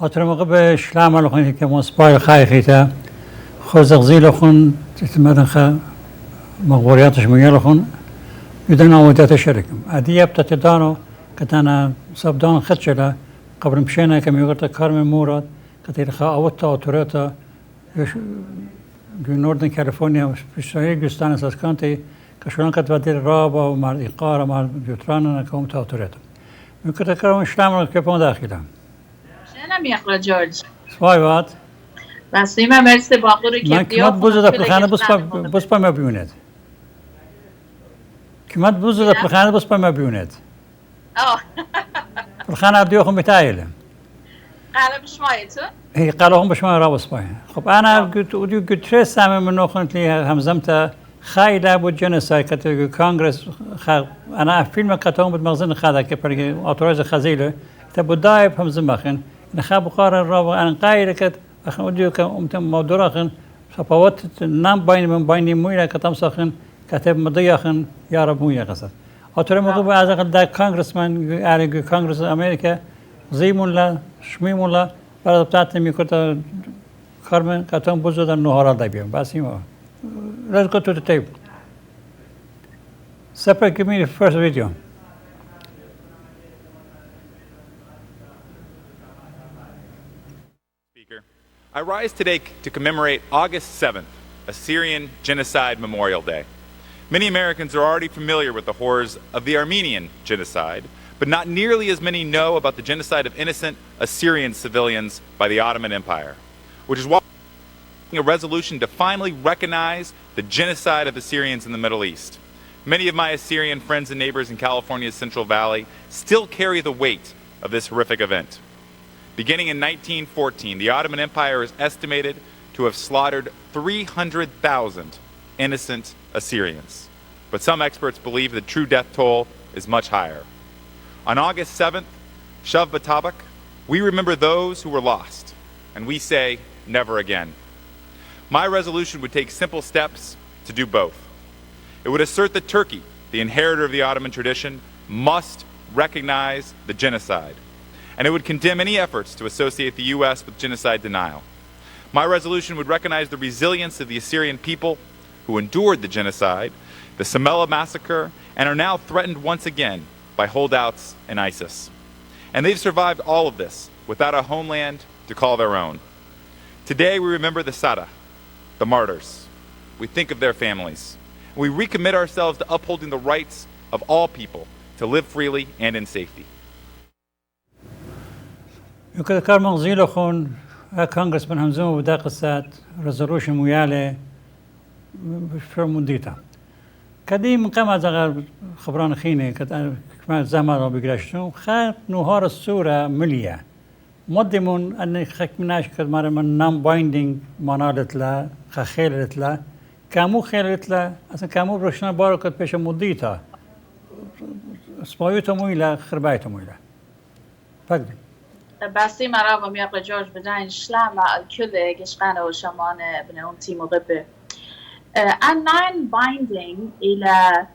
هاتر موقع به شلام لخونی که مصباح خای خیتا خوزغزی لخون تتمدن خا مغبوریاتش میگه لخون يدنا ودات شركم عادية بتتدانو كتانا صبدان خدشلا قبل مشينا كم يقولت كارمن مورد كتير خا أوتا أوتوريتا نوردن كاليفورنيا في شهر جستان أساس كانتي كشلون كت بدير رابا ومع الإقارة مع جوترانا كوم تأوتوريتا يمكن تكرم إسلام كيفون داخلها شنو ميقرأ جورج؟ سواي وات بس ما مرسي باقوري ما كيف كمان بوزة بخانة بس ما بيونت كمان بوزة بخانة بس ما بيونت الخانة بديوخم بتايله قال بشمايته هي قالوا هم بشما رابط باي خب انا قلت تريس سامي منو كنت لي همزمت خايله بود جنساي كتو كونغرس انا فيلم كتوم بالمغزن خذا كبر اوتوريز خزيله تبو دايب همزم اخن نخاب قار الرابع انا قايله كت اخن وديو كم موضوع اخن صفوت نام باين من باين مويله كتم سخن كتب مضي اخن يا رب مويه قصد اوتوري مغبو از دا كونغرسمان على كونغرس امريكا زيمون لا شميمون لا بعد بتاعت میکرد کارمن کاتون بزرگ نهارا دبیم بس این let's go to the table separate give me the first video Speaker, I rise today to commemorate August 7th, Assyrian Genocide Memorial Day. Many Americans are already familiar with the horrors of the Armenian genocide, but not nearly as many know about the genocide of innocent Assyrian civilians by the Ottoman Empire, which is why a resolution to finally recognize the genocide of Assyrians in the Middle East. Many of my Assyrian friends and neighbors in California's Central Valley still carry the weight of this horrific event. Beginning in 1914, the Ottoman Empire is estimated to have slaughtered 300,000 innocent Assyrians, but some experts believe the true death toll is much higher. On August 7th, Shav B'Tabak, we remember those who were lost, and we say never again. My resolution would take simple steps to do both. It would assert that Turkey, the inheritor of the Ottoman tradition, must recognize the genocide, and it would condemn any efforts to associate the U.S. with genocide denial. My resolution would recognize the resilience of the Assyrian people who endured the genocide, the Samela massacre, and are now threatened once again by holdouts and ISIS. And they've survived all of this without a homeland to call their own. Today we remember the Sada, the martyrs. We think of their families. We recommit ourselves to upholding the rights of all people to live freely and in safety. يمكن كارمن زيلو خون كونغرس من همزوم ودا قصات ريزولوشن وياله في مديتا كديم قام زغر خبران خيني كما زمان رو بيجرشتو خات نهار السورة مليا مدمون أن خكمناش كدمار من نام بايندينج منالت لا خخيلت لا كامو خيلت لا أصلا كامو برشنا باركت بيش مديتا سبايوتو مويلا خربايتو مويلا فقدي بسی مرا و میقل جورج بدین شلام الكل قشقانة وشمان بنهم تيمو غبه and non-binding إلى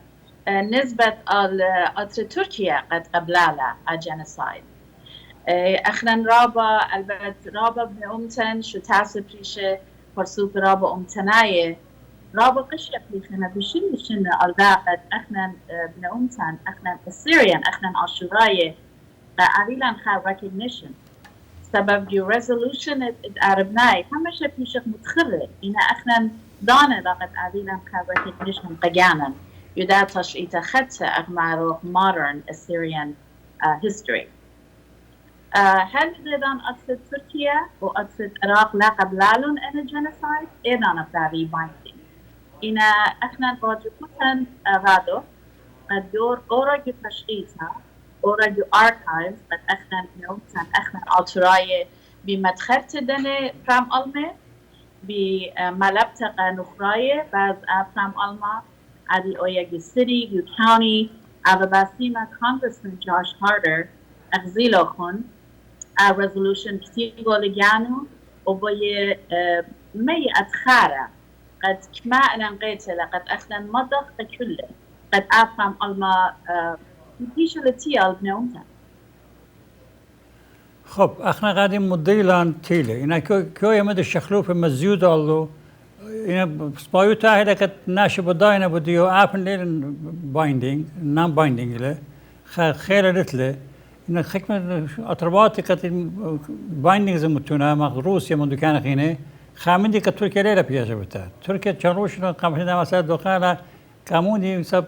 نسبة تركيا قد قبلها الجنسايد. اخنا رابا البت رابا بنأمتن شو تاسب ريشه فرسوك رابا أمتناية رابا قشة بليخنا بشن الباقد اخنا بنأمتن اخنا Assyrian اخنا عشوراية عريلا خا recognition سبب جو resolution اتعربناي همش بيشك متخرج إنا اخنا دانا لقد عريلا خا recognition قجانا يداتش إتخدت أغمارو modern Assyrian history. هل إذن أقصد تركيا وأقصد العراق لا قبلالون أن genocide إذن أفضل binding. إن إحنا قادرون غادو الدور أورجو تشخيصها أورجو archives قد إحنا نوتن إحنا ألتراية بمدخلت دني فرام ألمة بملابتق نخراية بعض فرام ألمة عدي أوياجي city يو county أباباسيما Congressman Josh Harder أغزيلو خون resolution كتير لجانو وبي مي أتخارة قد كما أنا نقيت لقد أخذنا مضخ كله قد أفهم الما نتيجة لتيال بنومتا. خب احنا قاعدين مضيلان تيلي إنا كو يمد الشخلوف مزيود الله إنا سبايو تاهدا كت ناشب داينا بديو آفن ليل بايندينج نام بايندينج له خير رتله إن حكمة أطربات كت بايندينج زمتونا مع روسيا من دكان خينه خامندي كتركيا ليلة بيجا بتا تركيا تشاروش قام هنا مسألة دخانة كاموني سب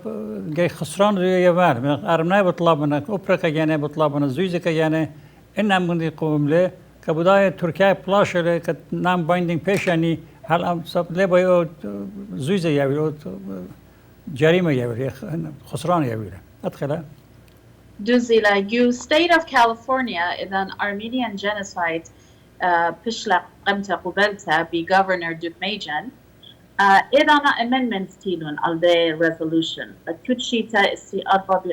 جاي خسران يوار من أرمناي بطلب من أوبرا كجانة بطلب من زويزة كجانة إنها من يقوم له كبداية تركيا بلاشة كنام بايندينج بيشاني هل سب ليه زويزة يابيلو جريمة يابيلو خسران يابيلو أدخله Duzila, you state of California is an Armenian genocide بشلق قمت قبلتها بGovernor Dukmajan إذا amendments تيلون على the resolution كتشيتا استيقاظ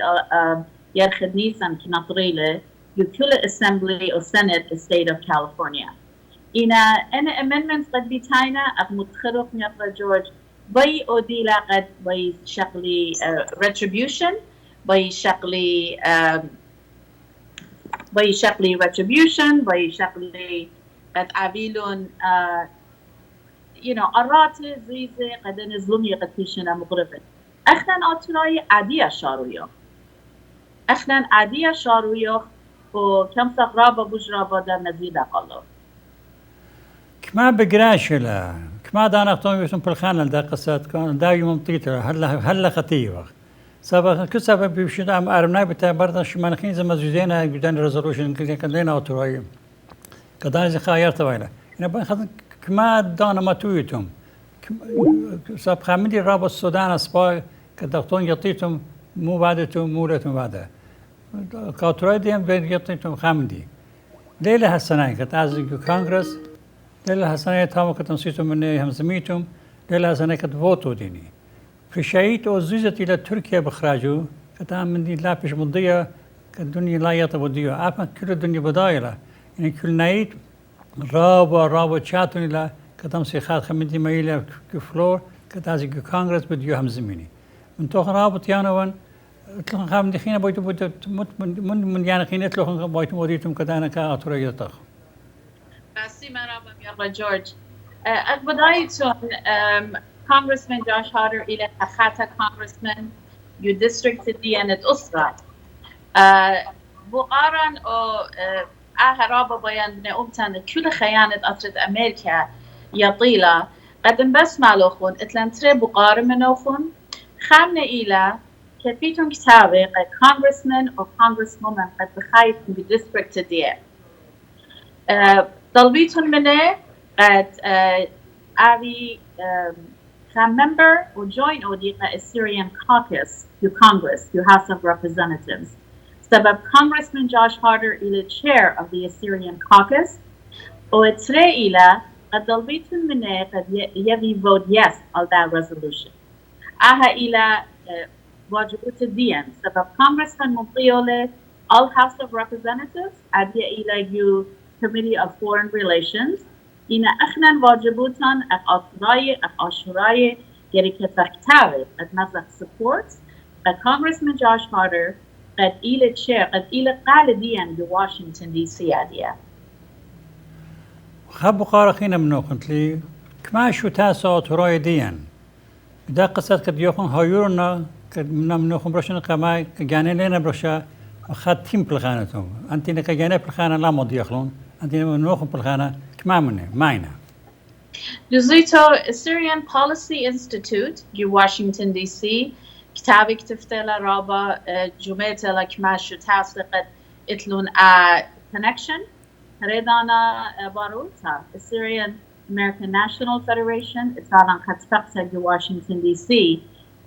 يرخد نيسان كنطريلة يكل assembly or senate the state of California أنا amendments قد بيتاينا متخرق نقرأ جورج بي أوديلا قد بي شكلي retribution بي شكلي retribution بي شكلي قد عبيلون أراتي زيزي قد نزلومي قد تيشنا مغربين أخنان أطلاعي عادية شارويو وكم سغرابة بجرابة در نزيدة قلو كما بقراش لا كما دانا اختومي بسم بالخانة دا قصات كان دا يوم طيطة هلا خطيوة سبب كسبب بيشد عم أرمناي بتاع برضه شمانخين زي ما زوجينا جدان ريزولوشن كان لنا أطلاعي كدان زي خيار طويلة أنا بخذ كما دانا ما تويتم سب خامدي رابط السودان أسباي كدكتون يطيتم مو بعدتم مولتم بعده كاتراي ديم بين يطيتم خامدي ليلة هالسنة كتعزق كونغرس ليلة هالسنة تامو كتنسيتم من همزميتم ليلة هالسنة كتفوتو ديني في شيء أو زيزت إلى تركيا بخراجو كتعمل من دي لابش مضية كالدنيا لا يطبوديو عفوا كل الدنيا بدايلة يعني كل نايت رابا تشاتون إلى كتم سيخات خمدي مايلة كفلور كتعزق كونغرس بديو همزميني من توخ رابط يانوان تلخن خامدي خينا بويتو من يعني خينا تلخن بويتو وديتم كدانا كاتورا يطخ بسي مرحبا يا جورج بدايتون Congressman Josh Harder إلى خاطة Congressman your district دي أنت أسرة بقارن أو أهرب بيان بنأمتن كل خيانة أطرد أمريكا يطيلة قدم بس معلوخون اتلانتري بقارن منوخون خامنة إلى كتبيتون كتابة قد Congressman أو Congresswoman قد بخايف بالdistrict دي طلبيتون منه قد أبي member or join ODIقA Assyrian caucus to Congress, to House of Representatives. سبب Congressman Josh Harder إلى chair of the Assyrian caucus وإتري إلى قد طلبيتم منه قد يبي vote yes on that resolution. أها إلى واجبات الدين سبب Congressman مطيولة all House of Representatives أدي إلى you Committee of Foreign Relations إن أخنا واجبوتان أقاطراي أقاشراي جريكة فكتاوي قد نزق support قد Congressman Josh Harder قد إلى chair قد إلى قالديا بواشنطن دي سي عادية خب قارخين منو كنت لي كما شو تاسو أطراي ديان دا قصة قد يوخن هايورنا قد منو برشنا كما كجاني لنا برشا خد تيم بالخانتهم أنتي كجاني بالخانة لا مضي يخلون أنتي منو بالخانة Mine. Juzito Assyrian Policy Institute in Washington D.C. كتابك تفتلا رابا جمعت لك ما شو تاسقت اتلون connection ريدانا باروتا Assyrian American National Federation اتانا كتفقت in Washington D.C.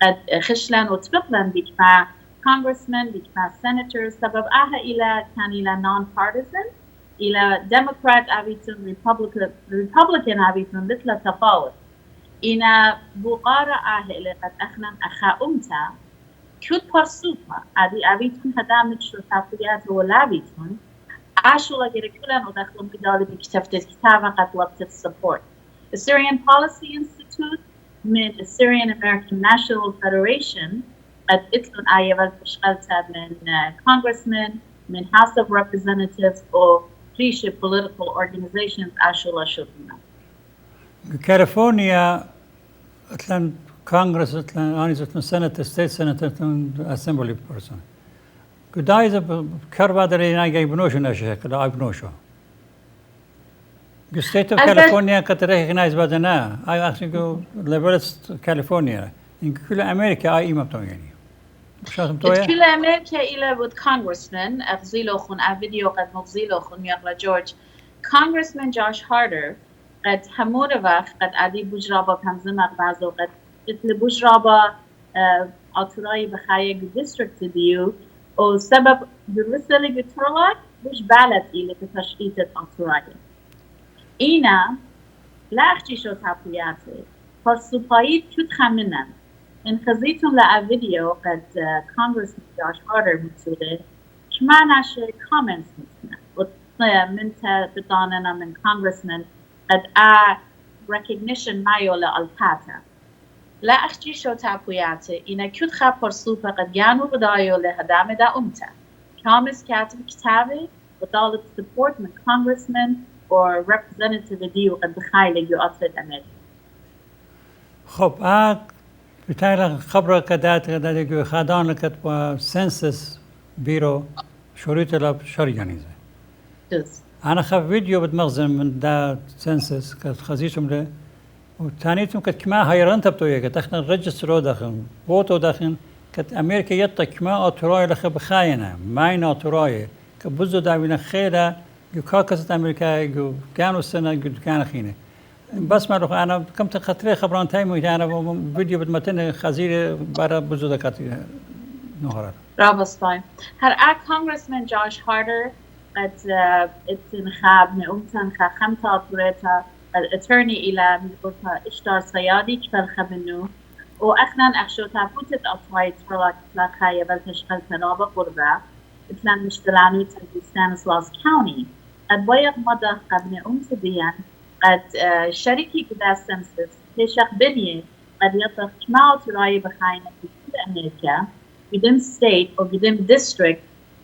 قد خشلن وتبقلن بكما congressmen بكما senators سبب إلى كان إلى non-partisan إلى Democrat أبيتون Republican أبيتون مثل تفاوت إن بقارة إلى قد أخنا أخا أمتا كود برسوفا أبيتون هدامت شرطاتيات ولا أبيتون عاشوا لجركلان ودخلوا بدالي بكتابة كتابة قد لبت support Assyrian Policy Institute من Assyrian American National Federation قد اتلون آيوال بشغلتها من Congressman من House of Representatives أو بريشة political organizations أشولا شوفنا. كاليفورنيا مثلا كونغرس مثلا أنا مثلا سنة ستيت سنة أسمبلي بيرسون كدايز كربا درينا جايبنوشو ناشة كده أيبنوشو. The state of California can recognize بدنا I actually go levelist California in كل أمريكا أي ما بتوعيني. كل أمريكا إلى بود congressman أغزيلو خون فيديو قد مغزيلو خون يقرأ جورج congressman جوش هاردر قد همور وقت قد عدي بجرابا بهمزمق بعضو قد قتل بجرابا أطراي بخايق district ديو و سبب درسة لجترلك بش بالت إلى تشقيت أطراي اینا لحظی شد تپویاته پاسوپایی توت خمینن این خزیتون لعب ویدیو قد کانگرس جاش هاردر متصوره که معناش کامنت میتونه و من بداننا من کانگرسمن قد recognition مایو لالپاتا لحظی شد تپویاته اینا کت خب پاسوپا قد گانو بدایو لهدامه دا امتا کامس کاتب کتابه و دالت support من کانگرسمن or representative دي وقد بخايلة يؤثر أمريكا. خب بتاعي خبرة كدات جو خادان لكت سنسس بيرو شريط لاب شريانيزة. أنا خف فيديو بتمغزن من دا سنسس كت خزيشم له وثانيتهم كت كما هيران تبتويه كت أخنا ريجسترو داخل بوتو داخل كت أمريكا يطا كما أطراي لخ بخاينة ماين أطراي كبزو داوينا خيرا جو كاكس أمريكا جو كانوا السنة جو كان خينة بس ما روح أنا كم تخطري خبران تايمو أنا فيديو بدمتين خزيرة برا بزودة كاتي نهار رابس فاين هر كونغرسمان جوش هاردر قد اتنخاب نقومتن خمتا أطوريتا الاترني إلى ملقوطة إشتار صيادي كفل خبنو وأخنا أخشو تابوتت أطواي تفرلاك تلاقايا بلتشغل تنابا قربة إتلان مشتلانو تلبستان سواز كاوني قد بايق مدى قبل أمتديا قد شركي كدا سنسس تشخ بنيه قد يطلق كماو تراي بخاينة في كل أمريكا قدم ستيت أو قدم ديستريكت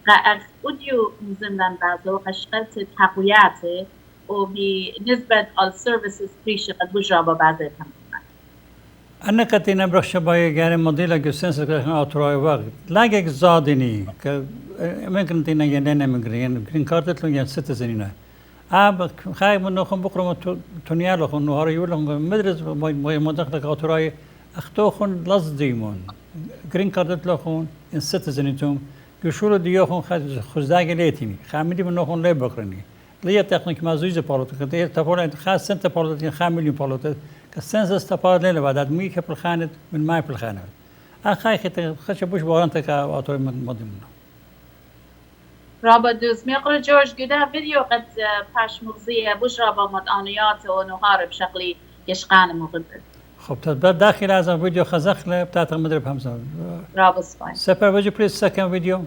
قد أديو مزمدان بعضو قشقلت تحقوياتي وبنسبة السيرفيسز بريشة قد بجرابة بعضتها أنا كتينا برخش باي يعني موديلا جسنس كنا أطراي وقت لاجك زادني ممكن تينا يننا من جرين كارت لون ين سيتيزنينا خايف من نخون بكرة تونيا لخون نهار يقولون مدرس باي مدخل أطراي أختوخون لصديمون جرين كارت لخون ين سيتيزنيتهم يشولو ديوخون خزداق ليتيني خامدي من نخون لي بكرني ليه تقنيك ما زوجة بالوت كده تقول خاص سنت بالوت خاملين بالوت كسنسس تبار ليلة بعد مي كبر خانة من ماي بالخانة أخاي خش بوش بورانتك أطول من مضمونه رابط دوز ميقول جورج قدا فيديو قد باش مغزية بوش رابط مدانيات ونهار بشكل يشقان مغبر خب تبدأ داخل هذا الفيديو خزخله بتاعت المدرب همزة رابط فاين سبر would you please second video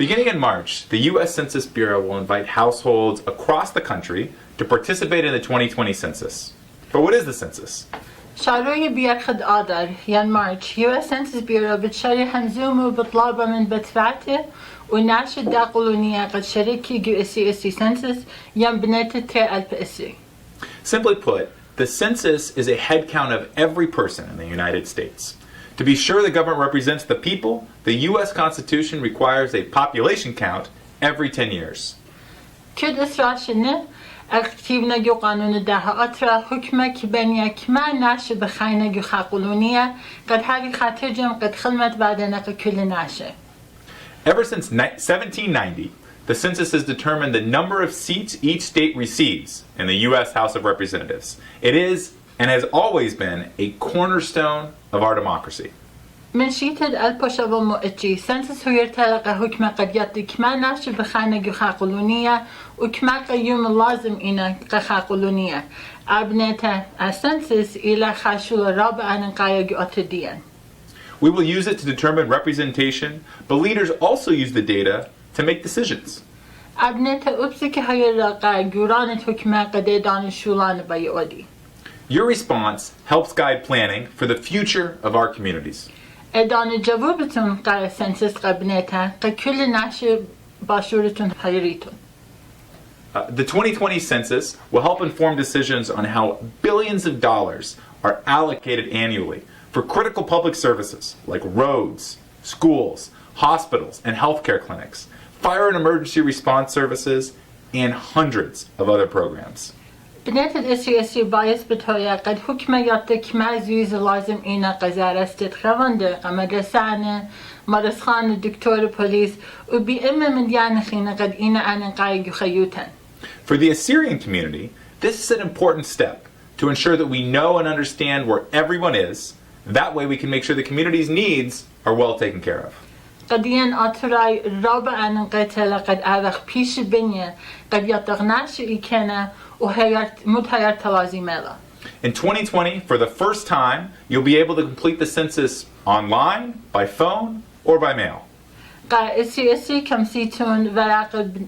Beginning in March, the U.S. Census Bureau will invite households across the country to participate in the 2020 census. But what is the census? شعروية بيرخد آدر ين مارش U.S. Census Bureau بتشاري هنزومه بطلابة من بدفعته وناشد دا قلونية قد شركي USC Census ين بنيت TLPSC. Simply put, the census is a head count of every person in the United States. To be sure the government represents the people, the U.S. Constitution requires a population count every 10 years. كد إسراشنة اكتيبنا جو قانون داها أطرا حكمة كبنية كما ناشد بخاينة جو خاقلونية قد هذه خاترجم قد خلمت بعدنا كل ناشة. Ever since 1790, the census has determined the number of seats each state receives in the U.S. House of Representatives. It is, and has always been, a cornerstone of our democracy. من شيتد البوشابو مؤتشي سنسس هو يرتلقى حكمة قد يطي كما ناشي بخانة قلونية وكما قيوم اللازم إنا قلونية أبنتا السنسس إلى خاشول رابع عن قاية أتديا. We will use it to determine representation, but leaders also use the data to make decisions. أبنتا أبسك هاي الرقا جورانة حكمة قد دانشولان بيودي. Your response helps guide planning for the future of our communities. ادان جوابتون قا سنسس قبنتا قا كل ناشي باشورتون حيريتون. The 2020 census will help inform decisions on how billions of dollars are allocated annually for critical public services like roads, schools, hospitals, and healthcare clinics, fire and emergency response services, and hundreds of other programs. بنات الاسي بايس بتويا قد حكمة يعطيك ما زيز لازم إنا قزارة استدخوانده مدرسانة مدرسخان الدكتور بوليس وبإما من ديانا خينا قد إنا أنا قايق خيوتن. For the Assyrian community, this is an important step to ensure that we know and understand where everyone is. That way we can make sure the community's needs are well taken care of. قديان أطراي رابع عن قتل قد أذخ بيش بنية قد يطغناش إيكنا وهيرت مدهيرت لازملا. In 2020, for the first time, you'll be able to complete the census online, by phone, or by mail. قا اسي كم سيتون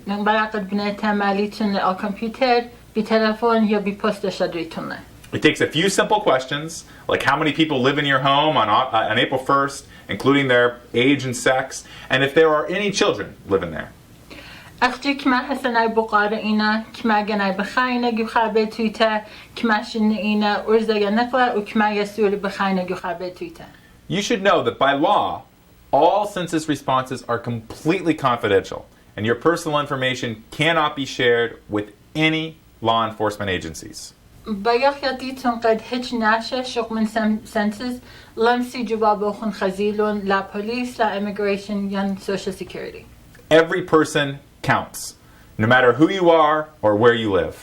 براقد بنيتا ماليتون للكمبيوتر بتلفون يا ببوست شدريتون. It takes a few simple questions, like how many people live in your home on April 1st, including their age and sex, and if there are any children living there. أختي كما حسنا بقارئنا كما جنا بخاينا جخابة تويتا كما شنئنا أرزا نقلا وكما يسور بخاينا جخابة تويتا. You should know that by law, all census responses are completely confidential, and your personal information cannot be shared with any law enforcement agencies. بياخياتيتون قد هج ناشا شق من سنسس لمسي جوابوخن خزيلون لا بوليس لا immigration ين social security. Every person counts, no matter who you are or where you live.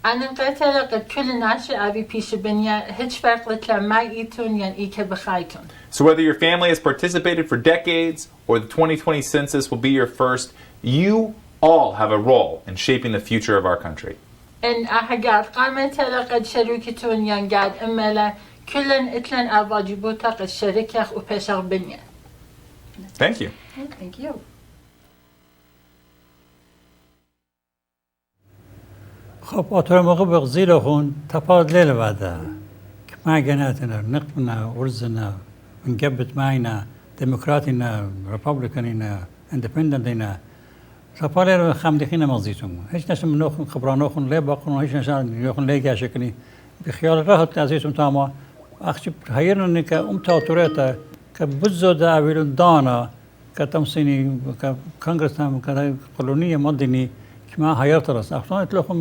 أنا قتل قد كل ناشا أبي بيش بنيا هج فرق لتلا ما إيتون ين إيكا بخايتون. So whether your family has participated for decades or the 2020 census will be your first, you all have a role in shaping the future of our country. إن أحجار قامت لقد شركتون ين قاد إملا كلن إتلن أواجبوتا قد شركة وبشر بنيا. Thank you. Thank you. خب آتور موقع بغزيل خون تفاوت ليلة بعدها ما جناتنا نقبنا ورزنا نقبت معنا ديمقراطينا ريبابليكانينا اندبندنتينا تفاوت خام دخينا مغزيتهم هيش ناس من نوخن خبرانوخن ليه باقون هيش ناس يوخن ليه جاشكني بخيال راحت عزيزهم تاما أخشب هيرنا نك تاطوريتا كبزو داويل دانا كتمسيني كونغرس تام كقولونية مدني كما هيرترس أخطان يطلقون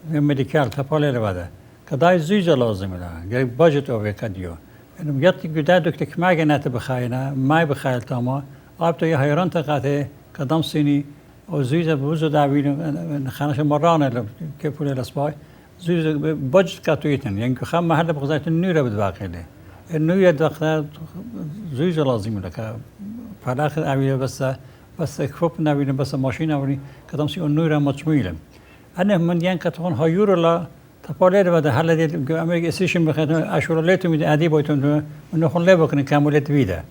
ميديكال تفاوت بعده كداي زوجة لازم لها جاي باجت أو كديو إنه يعطي جدادك تكما جنات بخاينا ما بخايل تاما أبتو يهيران تقاته كدام سيني أو زوجة بوزو داوين خانش مرانة كيف ولا الأسبوع زوجة باجت كاتويتن يعني كخام محل بغزات النورة بدواقع له النورة دخلت زوجة لازم لها فالآخر أبيه بس كفوب نبينا بس ماشين أولي كدام سي النورة مجموعة أنا من ين كتكون هايور لا تفاوت بعده هلا دي أمريكا سيشن بخدمة أشورالات من عادي بيتون ونخون ليه بكن كامولات بيدا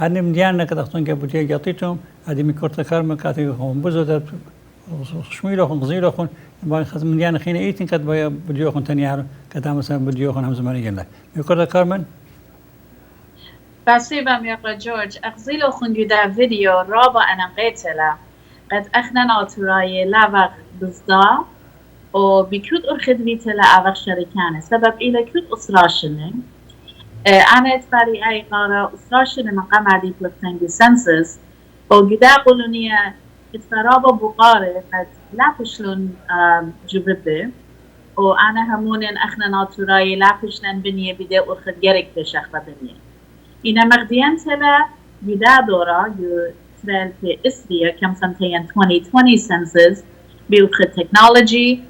أنا من ين كتكون كبوتي جاتيتهم هذه مكورت كارم كاتيهم بزودت شميلهم غزيلهم ما خز من ين خين إيتين كت بديوخن تاني كتام مثلا بديوخن هم زماني جنلا مكورت كارمن بسيبا ميقرا جورج أخزيلو خنجدا فيديو رابا أنا قيتلا قد أخنا ناتوراي لافغ بزدا و بكود أخدميت لا أفغ شركانه سبب إلى كود أسراشنه أنا اتفاري أي قارة أسراشنه مقام عديد لفتنجي سنسس و قدا قولونية اتفارابا بقارة قد لا فشلون جببه و أنا همونين أخنا ناتوراي لا فشلن بنيه بده أخد جرق تشخبه بنيه إنا مغديان تلا بدا دورا يترال في إسريا كم سنتين 2020 سنسز بيأخذ تكنولوجي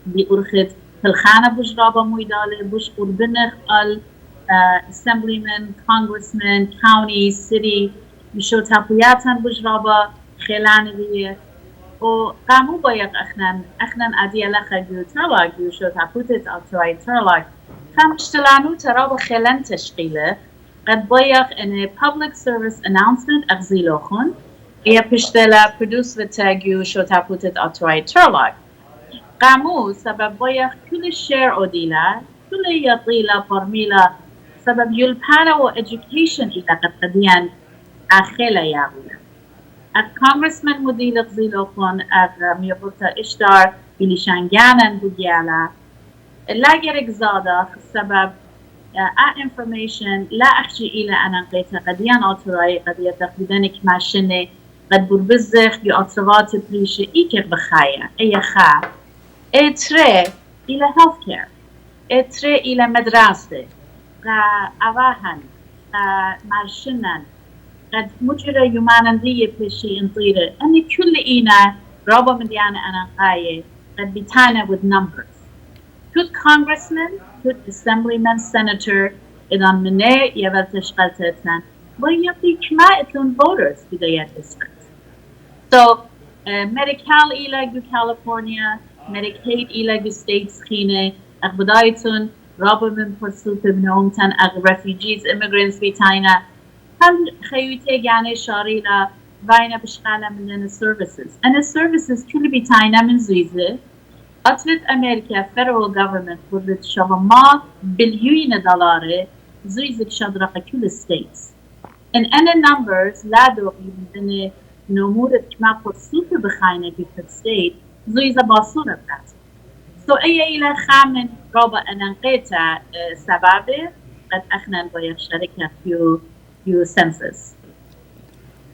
بيأخذ في الخانة بجرابة مويدالة بش قربنخ assemblymen, congressmen, county, city بشوتابوياتن بجرابا خلانية و قاموا بايق اخنن ادي لخا جوترلاك بشوتابوتت اوتراي ترلاك كم اشتلانو ترابا خلان تشقيله قد بايق ان public service announcement اغزيلوخن هي بشتلا produce وتاجيو شوتابوتت اوتراي ترلاك قاموا سبب بايق كل الشير اوديلا كل يطيلا برميلا سبب يلبانا و education إذا قد قديان أخيلا يعولا الكونغرسمان مديل غزيلوكون ميبوتا إشتار بلشانجانا بجيالا لا يرق زادا سبب information لا أخشي إلى أنا قيتا قديان أوتراي قد يتقبدانك ماشنة قد بربزخ بأطروات بريشة إيكر بخايا أي خا إتري إلى health care إتري إلى مدرسة أواهن ماشنن قد مجرى يمانندية بشي انطيرة أني كل إينا رابا مديانة أنا قاية قد بيتانا with numbers كل congressman كل assemblyman senator إذا مني يبال تشغلتتنا ويبي كما إتلون voters بداية district so medical إلى California Medicaid إلى states خينة أغبدايتون رابا من برسوب بنومتن refugees immigrants بيتاينا هل خيوتي يعني شاريلا باينا بشغالة من services أنا services كل بيتاينا من زيزة أطلت أمريكا federal government ورد شغمات بليون دولار زيزة شدرق كل states and أنا numbers لا دوغي من نمورة كما برسوب بخاينة في state زيزة باصورة بتاعتي so أي إلى خامن رابا أنا نقيتا سبابه قد أخنا بايق شركة فيو census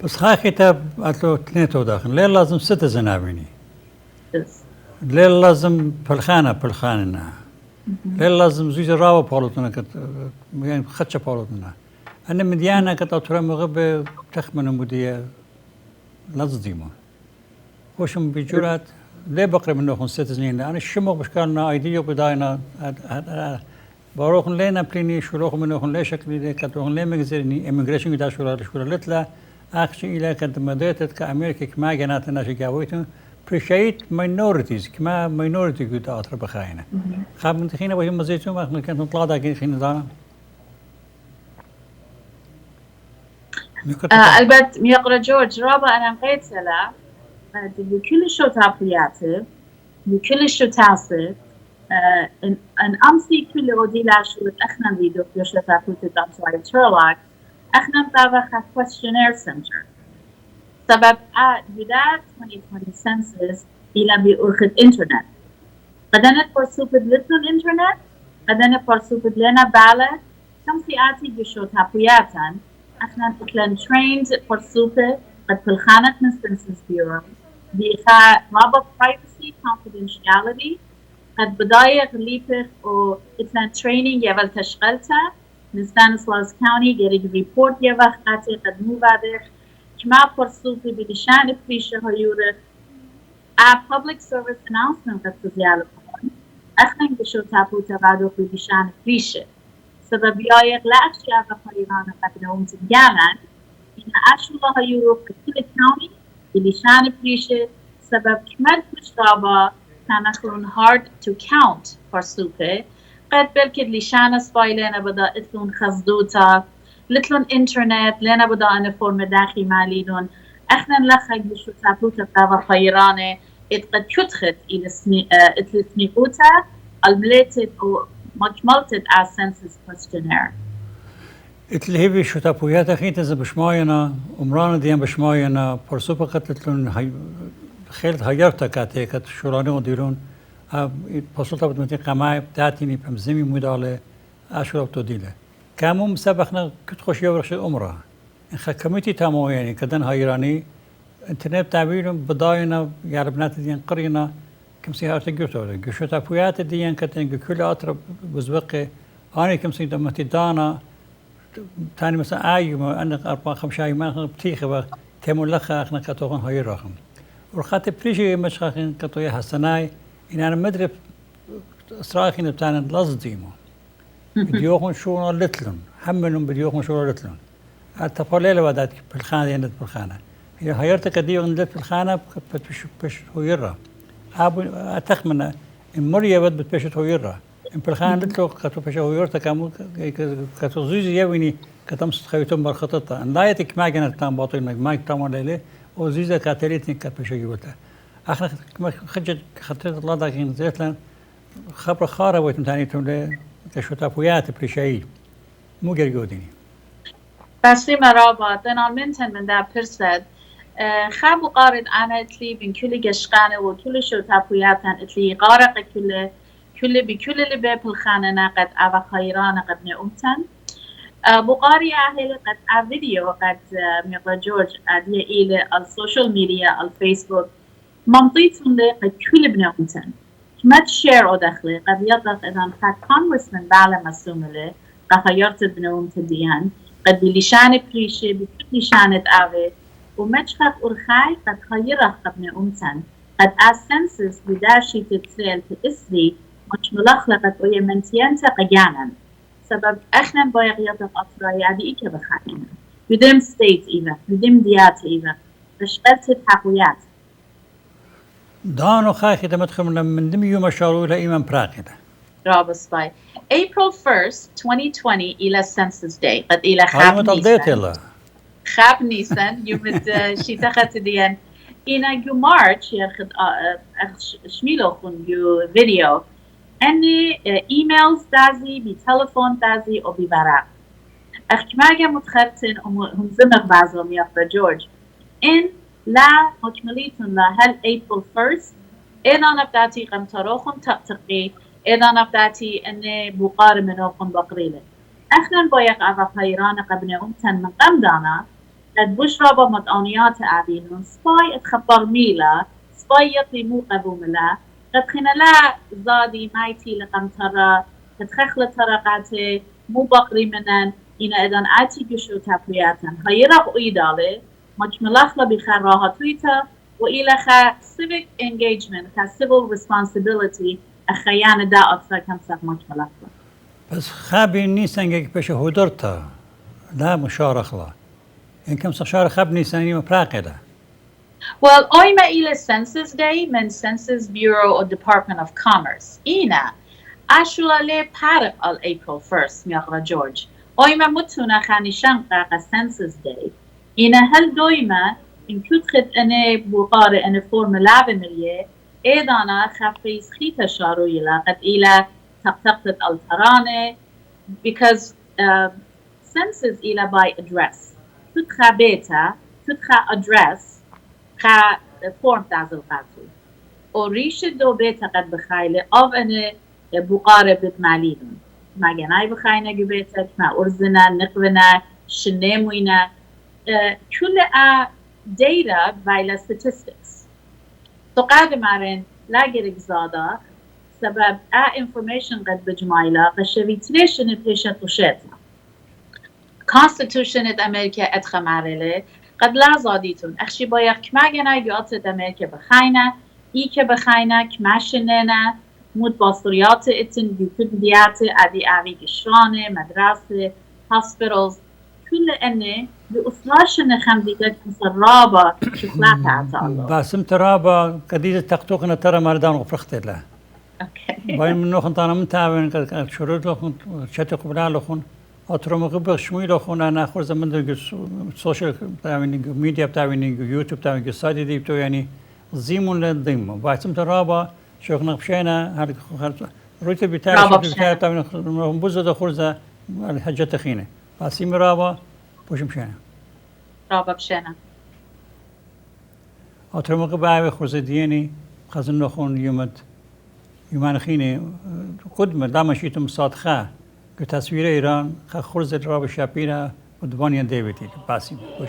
بس خا كتاب أتلو تنيتو داخل ليه لازم citizen أبيني ليه لازم بالخانة ليه لازم زوج راوا بالوتنا يعني خدشة بالوتنا أنا مديانا كتأطرم مغب تخمن مدية لازديمه وشم بجرات ليه بقرب منهم citizen أنا الشموع بشكلنا أيديو بداينا باروخن لينا بليني شلوخ منوخن ليه شكلي ليه كتوخن ليه مجزرني immigration كدا شورا لتلا أخشي إلى كنت مديتت كأمريكا كما جنات ناشي جاويتون appreciate minorities كما minority كدا أطر بخاينة خاب من تخينا وهم مزيتون ما كنت نطلع دا خينا دانا البت ميقرا جورج رابا أنا نقيت سلا بكل شو تابلياته بكل شو تاسف ان امسي كل وديلا شو اخنا فيديو في شو تابوت دانسواي ترلاك اخنا بابا questionnaire center سبب بداية 2020 census الى بأرخد انترنت قدنا فرسوب لتن انترنت قدنا فرسوب لنا بالا كم سياتي بشو تابوياتن اخنا اتلن trained فرسوب قد في الخانة من census bureau بيخا رابا privacy confidentiality قد بداية غليبخ و إتلان training يفل تشغلتها من ستانسلاوس كاونتي جريج ريبورت يفخ قاتي قد مو بعدخ كما فرصوفي بلشان بريشة هيورخ public service announcement قد تزيالو كمان أخنن بشو تابو تبادو بلشان بريشة سبب يايق لا أشياء بخيرانا قد نوم تنجالان إن أشو الله هيورخ كل كاونتي بلشان بريشة سبب كمال مشتابا كان hard to count فرسوبة قد بلكد لشان سبايلنا بدا اتلون خزدوتا لتلون انترنت لنا بدا أنا فورم داخل مالينون احنا نلخق بشو تابوتا بابا خيرانة اتقد كتخت إلى اتلسنيقوتا المليتد أو مجملتد as census questionnaire اتلهيبي شو تابوياتا خينتا زبشماينا عمرانا ديان بشماينا فرسوبة قتلتلون خیلی هایرتا کاتی کات شورانه و دیرون پاسولتا بود متی قمای تاتینی پمزمی مداله اشرب تو دیله کاموم سبخنا کت خوشی ورش عمره این خکمیتی تمامی کدن هایرانی انترنت تعبیرم بداینا یاربنات دیان قرینا کم سی هارت گرتوله گشوت اپویات دیان کتن کل آتر بزوقه آنی کم سی دمتی دانا تانی مثلا ایوم أن 4-5 أيام بتيخ وتمول لخ أخنا كتوغن هاي الرقم ورخات بريشي مشخاخين كتويا حسناي إن أنا مدرب إسراخين بتاعنا لازديمو بديوخن شو لتلون همنهم بديوخن شو لتلون التفاعل ودات بالخانة يند بالخانة هي هيرتك ديوخن لت بالخانة بش هو يرى أبو أتخمن المرية بد بتبشت هو يرى إن بالخانة لتلو كتو بش هو يرتك كمو كتو زوجي يويني كتمس خيوتهم بالخططة إن لا يتك ما جنت تام باطل ما يتام ولا ليه وزيزة كاتريتني كتبش يقولها آخر خجت خطرت الله داكين زيتلن خبر خارة ويتمتاني تملي كشوتافويات بريشاي مو جرجوديني بسي مرابا دنال منتن من دا برسد خابو قارد أنا اتلي بين كل جشقانة وكل شوتافوياتن اتلي غارق كل بكل اللي بالخانة قد أبا خيران قد نأمتن بقاري أهل قد أفيديو قد ميقلا جورج أدي إلى السوشيال ميديا الفيسبوك ممطيتون لي قد كل بنأمتن ما تشير أو دخلي قد يطلق إذا خد كونغرسمن بعلى مسؤول له قد خيرت بنأمت ديان قد بلشانة بريشة بكل لشانة أوي وما تشخف أرخاي قد خيره قد بنأمتن قد أسنسس بداشي تتسيل تأسري مش ملخلقت ويا منتينتا قيانا سبب احنا بايغيات الأطراء يعني إيكا بخانينا يدم ستيت إيفا يدم ديات إيفا بشغلت الحقويات دانو خاخي دمتخم من دم يوم شارو إلى إيمان براقدة رابس باي April 1st 2020 إلى Census Day قد إلى خاب نيسان يوم شيتاخت ديان إنا جو مارش ياخد شميلو خون جو فيديو أني إيميلز دازي بتلفون دازي أو ببرق أخكماجة متخرطن هم زمغ بعضهم يقرأ جورج إن لا مكمليتون لا هل April 1st إذا نبداتي قمتروخن تقتقي إذا نبداتي أني بقار منوخن بقريلة أخنا بايق أغا خيران قبل أمتن من قمدانا قد بشرب مدعونيات أعبينون سباي اتخبر ميلا سباي يطلي مو قبوملا قد خنا لا زادي مايتي لقمترا قد خخل ترقاتي مو بقري منن إنا إذن آتي بشو تابوياتن خيرق إيدالي مجملاخلا بخراها تويتر وإلى خا civic engagement خا civil responsibility أخيان دا أكثر كم ساق مجملاخلا بس خابي نيسانجك بشه هدرتا لا مشارخلا إن كم سخشار خاب نيساني مبراقدة Well, oima ila Census Day من Census Bureau or Department of Commerce. Ina, ashula le parq al April 1st, miaqra George. Oima mutuna khani shanqa Census Day. Ina hal doima in kutkhid ane buqare ane form lavemilye edana khafis khita sharu ila qad ila taqtaqt al tarane because census ila by address. Tutkha beta, tutkha address خا فورم تعزل قاتل وريش دو بيت قد بخايلة أو أنا بقارب ماليدون ما جناي بخاينا جبيتك ما أرزنا نقبنا شنموينا كل data بايلا statistics تقاد مارن لاجر إجزادا سبب information قد بجمايلا قشبي تريشن بيشن وشيتنا constitution أمريكا أتخمارله قد لا زاديتون أخشي بايق كما جناي بيعطي دميك بخاينة إيك بخاينة كما شنينة مود باصريات إتن بيكون دياتي أدي أعوي قشرانة مدرسة hospitals كل أني بأصلاشن خمديدك مصرابة شخلاك عطا الله باسم ترابة قديدة تقطوقنا ترى مردان غفرخت له باين من نوخن طانا منتابن شروط لخن شتق بلا لخن أترم غبر شمي لخن أنا آخر زمن در سوشيال تاوينينج ميديا تاوينينج يوتيوب تاوينينج سايدي دي بتو يعني زيمون للضيم باسم ترابة شوخ نقبشينا هل رويت بتاعي تاوين بوزة خرزة الحاجة تخينة باسم رابة بوش مشينا رابة بشينا أترم غبر خرزة ديني خزن نخون يومان خيني قدمة دام شيتم صادخة كتصوير إيران خرزة رابة شابينا ودبانيا ديفيدي باسم بوش